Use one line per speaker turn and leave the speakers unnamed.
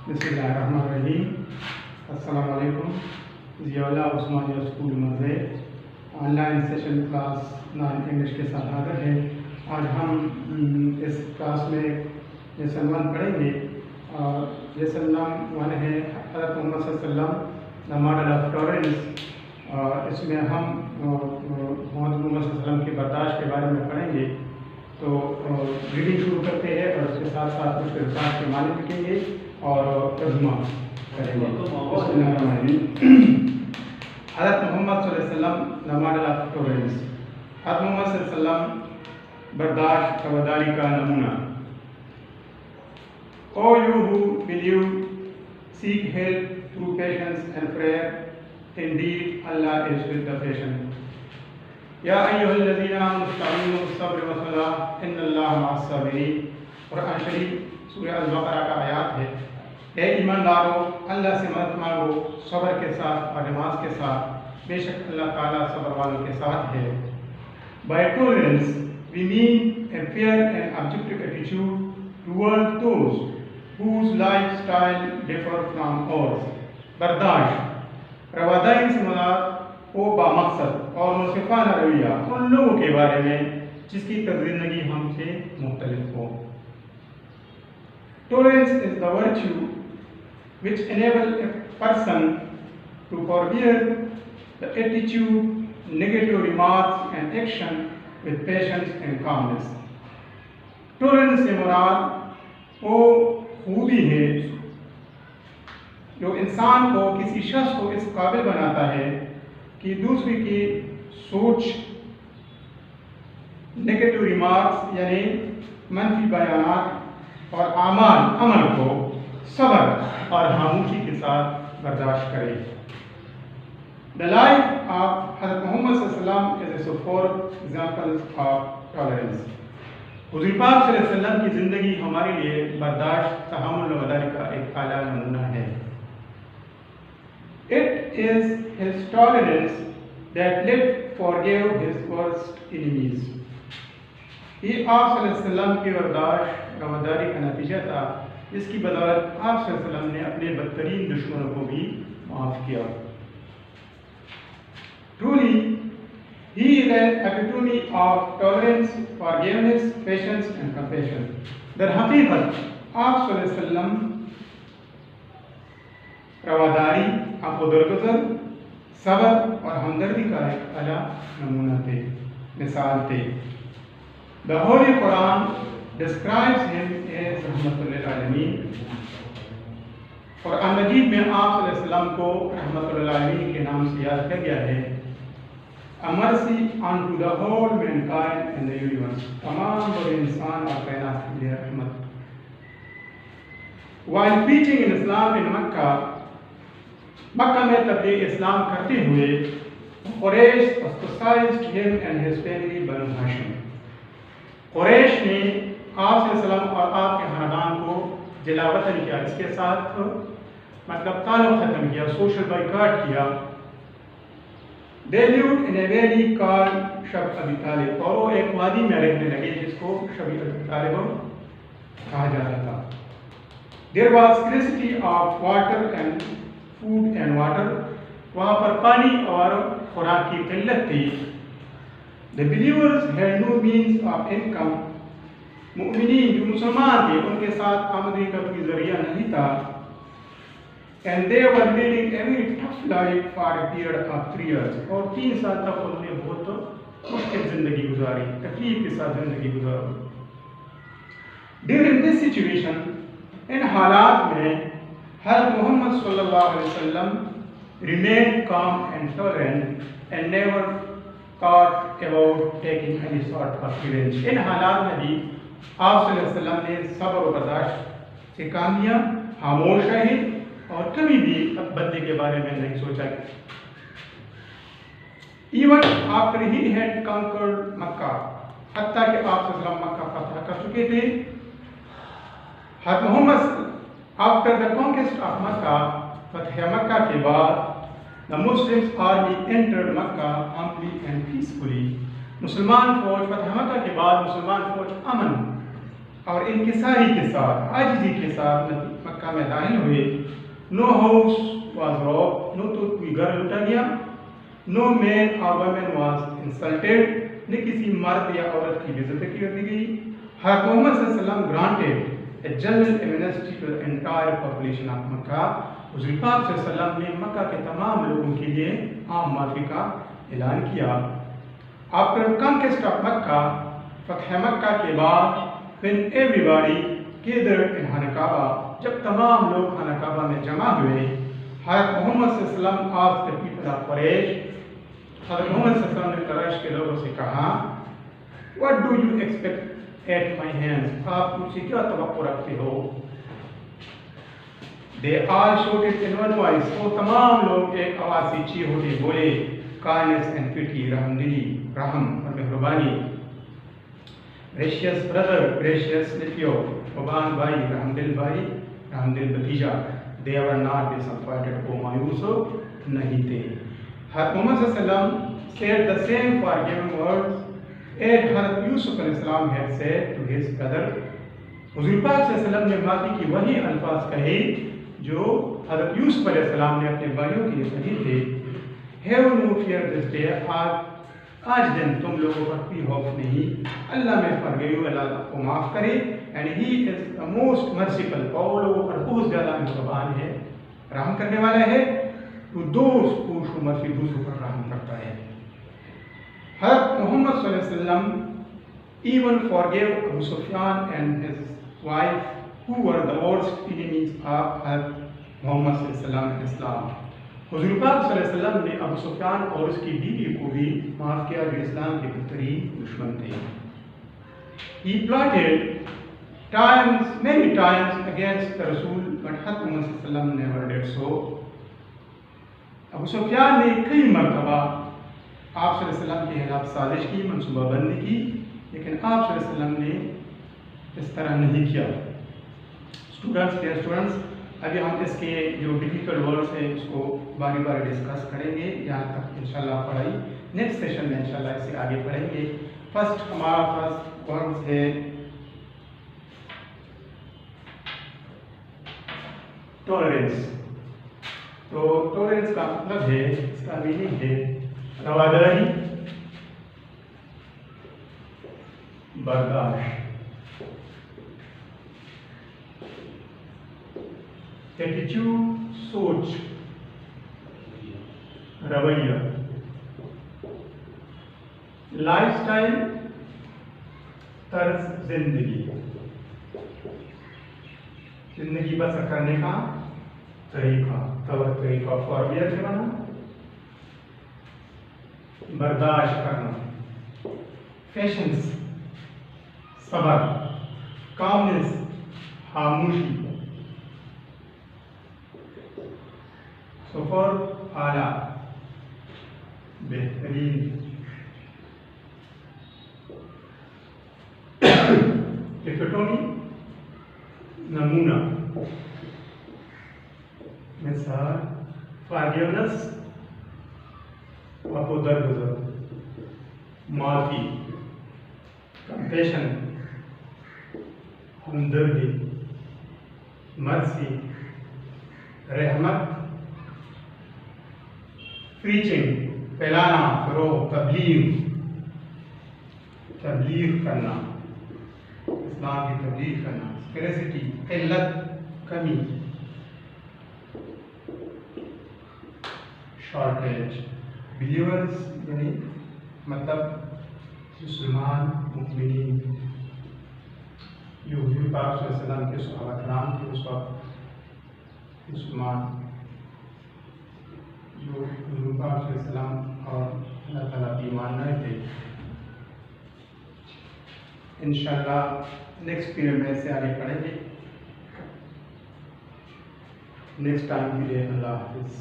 बिस्मिल्लाहिर्रहमानिर्रहीम। अस्सलाम वालेकुम। ज़ियाउल्लाह उस्मानिया स्कूल मज़े ऑनलाइन सेशन क्लास 9 इंग्लिश के साथ हाजिर है। आज हम इस क्लास में लेसन 1 पढ़ेंगे और लेसन 1 है हज़रत मोहम्मद सल्लल्लाहु अलैहि वसल्लम द मॉडल ऑफ टॉलरेंस। और इसमें हम मोहम्मद सल्लल्लाहु अलैहि वसल्लम की बर्दाश्त के बारे में पढ़ेंगे। तो रीडिंग शुरू करते हैं और उसके साथ साथ कुछ रिसार्च के माने लिखेंगे और तर्जुमा करेंगे। हज़रत मोहम्मद सल्लल्लाहु अलैहि वसल्लम द मॉडल ऑफ टॉलरेंस। हज़रत मोहम्मद सल्लल्लाहु अलैहि वसल्लम बर्दाश्त रवादारी का नमूना। O you who believe, seek help through patience and prayer. Indeed, Allah is with the patient. या अय्युहल्लज़ीना आमनु इस्तईनु बिस्सब्रि वस्सलाह इन्नल्लाहा मअस-साबिरीन। कुरान शरीफ सूरह अल-बक़रा का आयत है। हे ईमानदारों, अल्लाह से मदद मांगो सब्र के साथ और नमाज के साथ, बेशक अल्लाह ताला सब्र वालों के साथ है। By tolerance we mean a fair and objective attitude toward those whose lifestyle differ from ours. बर्दाश्त रवादारी से मुराद वो बामकसद और मुनसिफाना रवैया उन लोगों के बारे में जिसकी ज़िंदगी हमसे मुख्तलिफ हो। Tolerance is the virtue which enables a person to forbear the attitude, negative remarks and action with patience and calmness. Tolerance से मुराद वो खूबी है जो इंसान को, किसी शख्स को इस काबिल बनाता है कि दूसरे की सोच, नेगेटिव रिमार्क्स यानी मनफी बयानात और अमल को सब्र और खामोशी के साथ बर्दाश्त करे। The life of Hazrat Muhammad sallallahu alaihi wasallam is a superb example of tolerance. हुज़ूर पाक सल्लल्लाहु अलैहि वसल्लम की ज़िंदगी हमारे लिए बर्दाश्त, तहम्मुल और रवादारी का एक आला नमूना है। It is his tolerance that led forgave his worst enemies. ये आप सल्लल्लाहु अलैहि वसल्लम की बर्दाश्त रवादारी का नतीजा था, जिसकी बदौलत आप सल्लल्लाहु अलैहि वसल्लम ने अपने बदतरीन दुश्मनों को भी माफ़ किया। Truly, he is an epitome of tolerance, forgiveness, patience and compassion. दर हकीकत आप सल्लल्लाहु अलैहि वसल्लम रवादारी, अफ़ो-दरगुज़र, सब्र और हमदर्दी का एक आला नमूना थे, मिसाल थे। The Holy Quran describes him as रहमतुल लिल आलमीन। कुरान मजीद में आप सल्लल्लाहु अलैहि वसल्लम को रहमतुल लिल आलमीन के नाम से याद किया गया है। A mercy unto the whole mankind and the universe. तमाम बड़े इंसान और कायनात के लिए रहमत। While preaching in Islam in मक्का में तबलीग इस्लाम करते हुए Quraish ostracized him and his family बनु हाशिम। कुरैश ने आप सल्लल्लाहु अलैहि वसल्लम और आपके खानदान को जलावतन किया, इसके साथ मतलब ताल्लुक़ ख़त्म किया, सोशल बाइकॉट किया। They lived in a valley called शब अबी तालिब, और वो एक वादी में रहने लगे जिसको शब अबी तालिब कहा जाता था। There was scarcity of water and food and water, वहाँ पर पानी और खुराक की किल्लत थी। The believers had no means of income, मुमिनीन जो मुसलमान थे उनके साथ आमदनी का कोई जरिया नहीं था। And they were leading a very tough life for a period of 3 years, और 3 साल तक उन्होंने बहुत मुश्किल जिंदगी गुजारी, तकलीफ के साथ जिंदगी गुजारी। During this situation, इन हालात में हज़रत मोहम्मद सल्लल्लाहु अलैहि वसल्लम remained calm and tolerant and never thought about taking any sort of revenge. इन हालात में भी आप सल्लल्लाहु अलैहि वसल्लम ने सब्र और बर्दाश्त से काम लिया, खामोश रहे और कभी भी बदले के बारे में नहीं सोचा। Even after he had conquered मक्का, हत्ता कि आप सल्लल्लाहु अलैहि वसल्लम मक्का फतह कर चुके थे, हज़रत Mohammad after the conquest of Makkah, फतह मक्का के बाद the Muslims army entered Makkah humbly and peacefully. मुसलमान फौज फतह मक्का के बाद मुसलमान फौज अमन और इनकिसारी के साथ, आजिज़ी के साथ मक्का मक्का में दाखिल हुए, नो हाउस वाज रॉब्ड, न तो कोई घर लूटा गया, नो मैन और वुमेन वाज इंसल्टेड, न किसी मर्द या औरत की बेइज्जती कर दी गई। हज़रत मोहम्मद सल्लल्लाहु अलैहि वसल्लम granted a general amnesty to the entire population of Mecca. हुज़ूर पाक सल्लल्लाहु अलैहि वसल्लम ने मक्का के तमाम लोगों के लिए आम माफी का ऐलान किया। आफ्टर कॉन्क्वेस्ट ऑफ मक्का, फतह मक्का के बाद, when everybody gathered in खाना काबा, जब तमाम लोग खाना काबा में जमा हुए, हज़रत मोहम्मद सल्लल्लाहु अलैहि वसल्लम asked the people of Quraysh, हज़रत मोहम्मद सल्लल्लाहु अलैहि वसल्लम ने कुरैश के लोगों से कहा, what do you expect at my hands, आप मुझसे क्या तवक्को रखते हो? दे ऑल शouted in one voice, वो तमाम लोग एक आवाज से चीख उठे, बोले, काइंडनेस एंड पिटी, रहमदिली, रहम और मेहरबानी। ग्रेशियस ब्रदर, ग्रेशियस नेफ्यू, मुबान भाई, रहमदिल भाई, रहमदिल भतीजा, दे वर नॉट डिसअपॉइंटेड, वो मायूस नहीं थे। हज़रत मोहम्मद सल्लल्लाहु अलैहि वसल्लम said the same forgiving words as हज़रत यूसुफ अलैहिस्सलाम had said to his brother। हुज़ूर पाक सल्लल्लाहु अलैहि वसल्लम ने माफी की वही अल्फाज कहे जो हज़रत यूसुफ अलैहिस्सलाम ने अपने भाइयों के लिए कहे थे। Have no fear this day, आज दिन तुम लोगों पर कोई खौफ नहीं, अल्लाह में फॉरगिव, अल्लाह को माफ़ करे, and he is the most merciful, और लोगों पर बहुत ज़्यादा मेहरबान है, रहम करने वाला है, to those who show mercy, दूसरों पर रहम करता है। हज़रत मोहम्मद सल्लल्लाहु अलैहि वसल्लम even forgave Abu Sufyan and his wife, who were the worst enemies of Muhammad sallallahu alaihi wasallam in Islam। हुज़ूर पाक सल्लल्लाहु अलैहि वसल्लम ने अबू सुफियान और उसकी बीवी को भी माफ़ किया जो इस्लाम के बेहतरीन दुश्मन थे। He plotted many times against the Rasul, but Hazrat Muhammad सल्लल्लाहु अलैहि वसल्लम never did so। Abu Sufiyan ने कई मरतबा आप सल्लल्लाहु अलैहि वसल्लम के खिलाफ साजिश की, मनसूबाबंदी की, लेकिन आप सल्लल्लाहु अलैहि वसल्लम ने इस तरह नहीं किया। स्टूडेंट्स, अभी हम इसके जो डिफिकल्ट वर्ड्स हैं उसको बारी बारी डिस्कस करेंगे, यहाँ तक इंशाल्लाह पढ़ाई, नेक्स्ट सेशन में इंशाल्लाह इसे आगे पढ़ेंगे। हमारा फर्स्ट वर्ड है टॉलरेंस। तो टॉलरेंस का मतलब है, इसका मीनिंग है रवादारी, बर्दाश्त, एटीट्यूड, सोच, रवैया, लाइफस्टाइल, तर्ज जिंदगी, जिंदगी बसर करने का तरीका, तरीका फॉरवियर करना, बर्दाश्त करना, पेशेंस, सबर, कामनेस, खामोशी, सफर, आला, बेहतरीन, एपिटोमी, नमूना, मिसाल, फॉरगिवनेस, आपको दरगुजर, माफी, कंपैशन, हमदर्दी, मर्सी, रहमत, प्रीचिंग, फैलाना, फरोग, तबलीग करना, इस्लाम की तबलीग करना, स्कैरसिटी, किल्लत, कमी, शॉर्टेज, बिलीवर्स यानी मतलब मुसलमान, मुमिनीन, जो हुज़ूर पाक सल्लल्लाहु अलैहि वसल्लम के सहाबा किराम थे उस वक्त, मुसलमान जो हुज़ूर पाक सल्लल्लाहु अलैहि वसल्लम और अल्लाह ताला की ईमान लाए थे। इंशाअल्लाह नेक्स्ट पीरियड में से आगे पढ़ेंगे। नेक्स्ट टाइम के लिए अल्लाह हाफ़िज़।